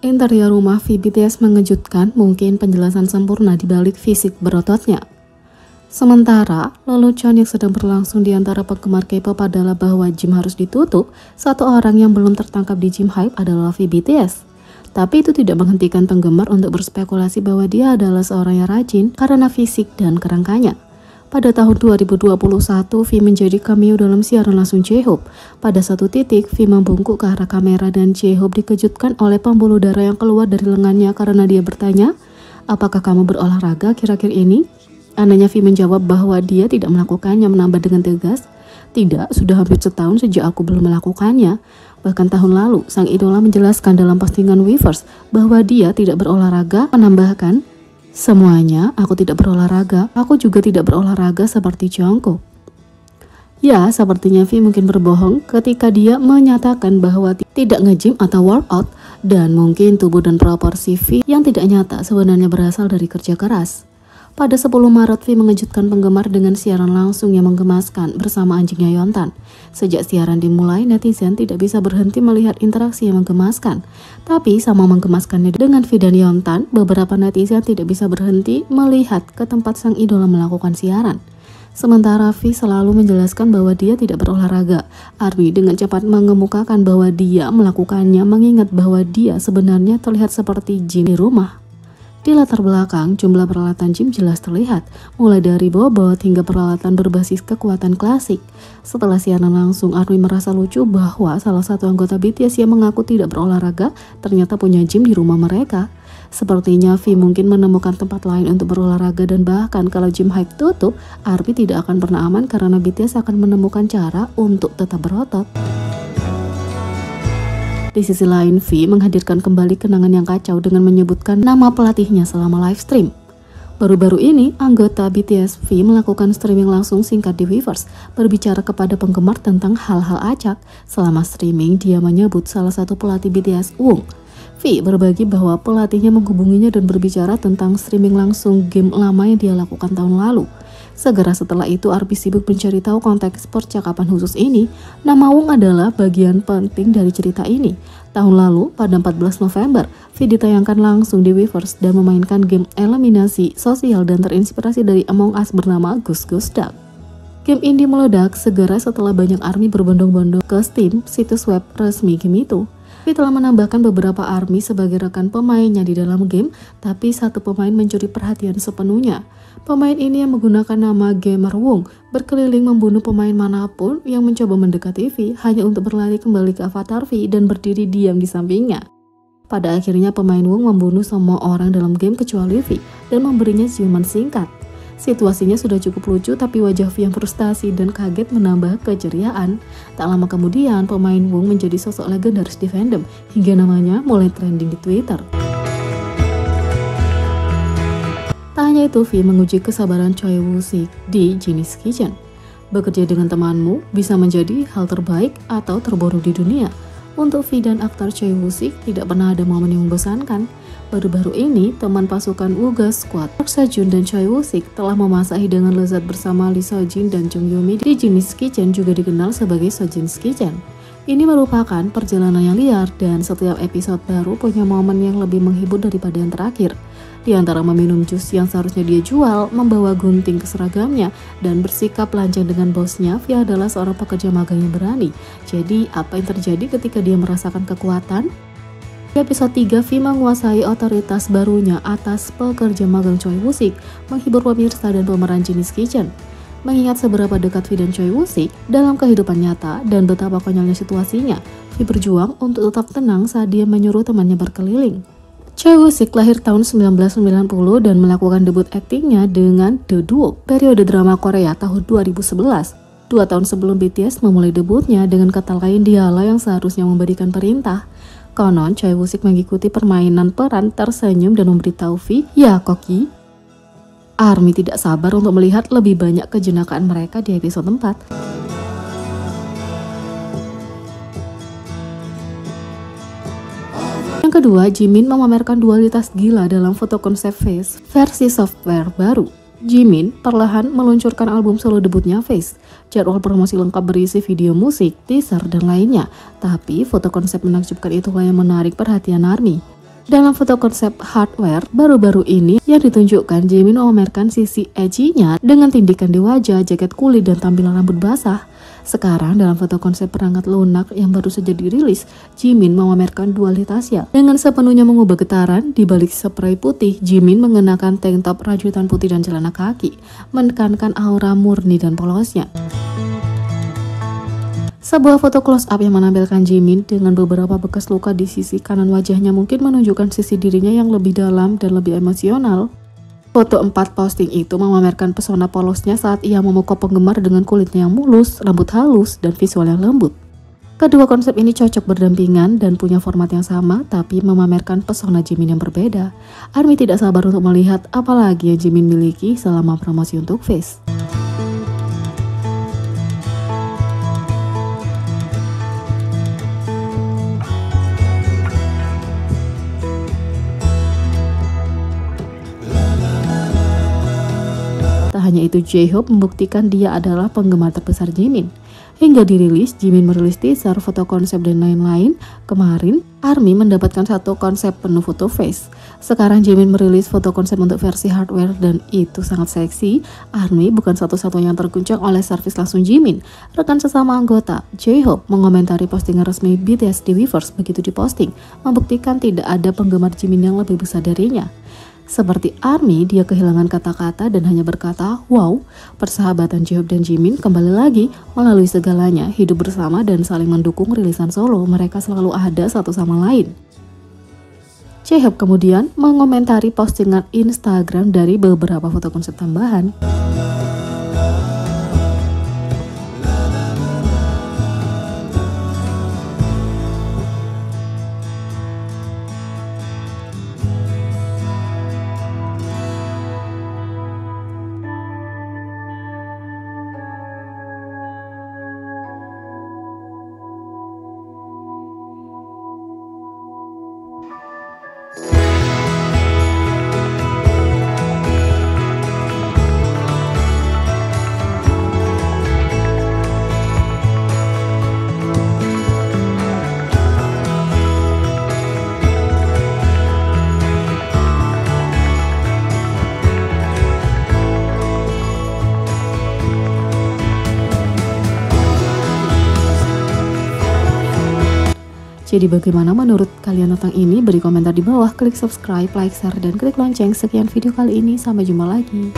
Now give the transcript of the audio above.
Interior rumah V BTS mengejutkan, mungkin penjelasan sempurna di balik fisik berototnya. Sementara, lelucon yang sedang berlangsung di antara penggemar K-pop adalah bahwa gym harus ditutup, satu orang yang belum tertangkap di gym hype adalah V BTS. Tapi itu tidak menghentikan penggemar untuk berspekulasi bahwa dia adalah seorang yang rajin karena fisik dan kerangkanya. Pada tahun 2021, V menjadi cameo dalam siaran langsung J-Hope. Pada satu titik, V membungkuk ke arah kamera dan J-Hope dikejutkan oleh pembuluh darah yang keluar dari lengannya karena dia bertanya, "Apakah kamu berolahraga akhir-akhir ini?" Anehnya V menjawab bahwa dia tidak melakukannya, menambah dengan tegas, "Tidak, sudah hampir setahun sejak aku belum melakukannya." Bahkan tahun lalu, sang idola menjelaskan dalam postingan Weverse bahwa dia tidak berolahraga, menambahkan, "Semuanya, aku tidak berolahraga, aku juga tidak berolahraga seperti Jungkook." Ya, sepertinya V mungkin berbohong ketika dia menyatakan bahwa tidak nge-gym atau workout, dan mungkin tubuh dan proporsi V yang tidak nyata sebenarnya berasal dari kerja keras. Pada 10 Maret, V mengejutkan penggemar dengan siaran langsung yang menggemaskan bersama anjingnya Yeontan. Sejak siaran dimulai, netizen tidak bisa berhenti melihat interaksi yang menggemaskan. Tapi sama menggemaskannya dengan V dan Yeontan, beberapa netizen tidak bisa berhenti melihat ke tempat sang idola melakukan siaran. Sementara V selalu menjelaskan bahwa dia tidak berolahraga. ARMY dengan cepat mengemukakan bahwa dia melakukannya, mengingat bahwa dia sebenarnya terlihat seperti gym di rumah. Di latar belakang, jumlah peralatan gym jelas terlihat, mulai dari bobot hingga peralatan berbasis kekuatan klasik. Setelah siaran langsung, ARMY merasa lucu bahwa salah satu anggota BTS yang mengaku tidak berolahraga ternyata punya gym di rumah mereka. Sepertinya V mungkin menemukan tempat lain untuk berolahraga, dan bahkan kalau gym hype tutup, ARMY tidak akan pernah aman karena BTS akan menemukan cara untuk tetap berotot. Di sisi lain, V menghadirkan kembali kenangan yang kacau dengan menyebutkan nama pelatihnya selama live stream. Baru-baru ini, anggota BTS V melakukan streaming langsung singkat di Weverse, berbicara kepada penggemar tentang hal-hal acak. Selama streaming, dia menyebut salah satu pelatih BTS, Woong. V berbagi bahwa pelatihnya menghubunginya dan berbicara tentang streaming langsung game lama yang dia lakukan tahun lalu. Segera setelah itu, ARMY sibuk mencari tahu konteks percakapan khusus ini. Nama Woong adalah bagian penting dari cerita ini. Tahun lalu, pada 14 November, V ditayangkan langsung di Weverse dan memainkan game eliminasi sosial dan terinspirasi dari Among Us bernama Gus Gus Duck. Game indie meledak segera setelah banyak ARMY berbondong-bondong ke Steam, situs web resmi game itu. V telah menambahkan beberapa ARMY sebagai rekan pemainnya di dalam game, tapi satu pemain mencuri perhatian sepenuhnya. Pemain ini yang menggunakan nama Gamer Woong berkeliling membunuh pemain manapun yang mencoba mendekati V hanya untuk berlari kembali ke avatar V dan berdiri diam di sampingnya. Pada akhirnya pemain Woong membunuh semua orang dalam game kecuali V dan memberinya ciuman singkat. Situasinya sudah cukup lucu, tapi wajah V yang frustasi dan kaget menambah keceriaan. Tak lama kemudian, pemain Woong menjadi sosok legendaris di fandom hingga namanya mulai trending di Twitter. Tak hanya itu, V menguji kesabaran Choi Woo-sik di Genius Kitchen. Bekerja dengan temanmu bisa menjadi hal terbaik atau terburuk di dunia. Untuk V dan aktor Choi Woo-sik tidak pernah ada momen yang membosankan. Baru-baru ini, teman pasukan Wooga Squad, Park Seo-joon dan Choi Woo-sik telah memasak hidangan lezat bersama Lee Seo-jin dan Jung Yoo-mi di Genius Kitchen, juga dikenal sebagai Seo-jin's Kitchen. Ini merupakan perjalanan yang liar dan setiap episode baru punya momen yang lebih menghibur daripada yang terakhir. Di antara meminum jus yang seharusnya dia jual, membawa gunting ke seragamnya, dan bersikap lancang dengan bosnya, V adalah seorang pekerja magang yang berani. Jadi, apa yang terjadi ketika dia merasakan kekuatan? Di episode 3, V menguasai otoritas barunya atas pekerja magang Choi Woo-sik, menghibur pemirsa dan pemeran Genius Kitchen. Mengingat seberapa dekat V dan Choi Woo-sik dalam kehidupan nyata dan betapa konyolnya situasinya, V berjuang untuk tetap tenang saat dia menyuruh temannya berkeliling. Choi Woo-sik lahir tahun 1990 dan melakukan debut aktingnya dengan The Duo, periode drama Korea tahun 2011. 2 tahun sebelum BTS memulai debutnya dengan kata lain dialah yang seharusnya memberikan perintah. Konon, Choi Woo-sik mengikuti permainan peran tersenyum dan memberitahu V, "Ya, Koki." ARMY tidak sabar untuk melihat lebih banyak kejenakaan mereka di episode 4. Yang kedua, Jimin memamerkan dualitas gila dalam foto konsep Face versi software baru. Jimin perlahan meluncurkan album solo debutnya Face. Jadwal promosi lengkap berisi video musik, teaser, dan lainnya. Tapi foto konsep menakjubkan itulah yang menarik perhatian ARMY. Dalam foto konsep hardware baru-baru ini yang ditunjukkan, Jimin memamerkan sisi edgy-nya dengan tindikan di wajah, jaket kulit, dan tampilan rambut basah. Sekarang dalam foto konsep perangkat lunak yang baru saja dirilis, Jimin memamerkan dualitasnya. Dengan sepenuhnya mengubah getaran, di balik spray putih, Jimin mengenakan tank top rajutan putih dan celana kaki, menekankan aura murni dan polosnya. Sebuah foto close up yang menampilkan Jimin dengan beberapa bekas luka di sisi kanan wajahnya mungkin menunjukkan sisi dirinya yang lebih dalam dan lebih emosional. Foto 4 posting itu memamerkan pesona polosnya saat ia memukau penggemar dengan kulitnya yang mulus, rambut halus, dan visual yang lembut. Kedua konsep ini cocok berdampingan dan punya format yang sama, tapi memamerkan pesona Jimin yang berbeda. ARMY tidak sabar untuk melihat apalagi yang Jimin miliki selama promosi untuk Face. Tak hanya itu, J-Hope membuktikan dia adalah penggemar terbesar Jimin. Hingga dirilis, Jimin merilis teaser, foto konsep, dan lain-lain. Kemarin, ARMY mendapatkan satu konsep penuh foto Face. Sekarang Jimin merilis foto konsep untuk versi hardware dan itu sangat seksi. ARMY bukan satu-satunya yang terguncang oleh servis langsung Jimin. Rekan sesama anggota, J-Hope, mengomentari postingan resmi BTS di Weverse begitu diposting, membuktikan tidak ada penggemar Jimin yang lebih besar darinya. Seperti ARMY, dia kehilangan kata-kata dan hanya berkata, "Wow, persahabatan J-Hope dan Jimin kembali lagi melalui segalanya, hidup bersama dan saling mendukung rilisan solo. Mereka selalu ada satu sama lain." J-Hope kemudian mengomentari postingan Instagram dari beberapa foto konsep tambahan. Jadi bagaimana menurut kalian tentang ini? Beri komentar di bawah, klik subscribe, like, share, dan klik lonceng. Sekian video kali ini, sampai jumpa lagi.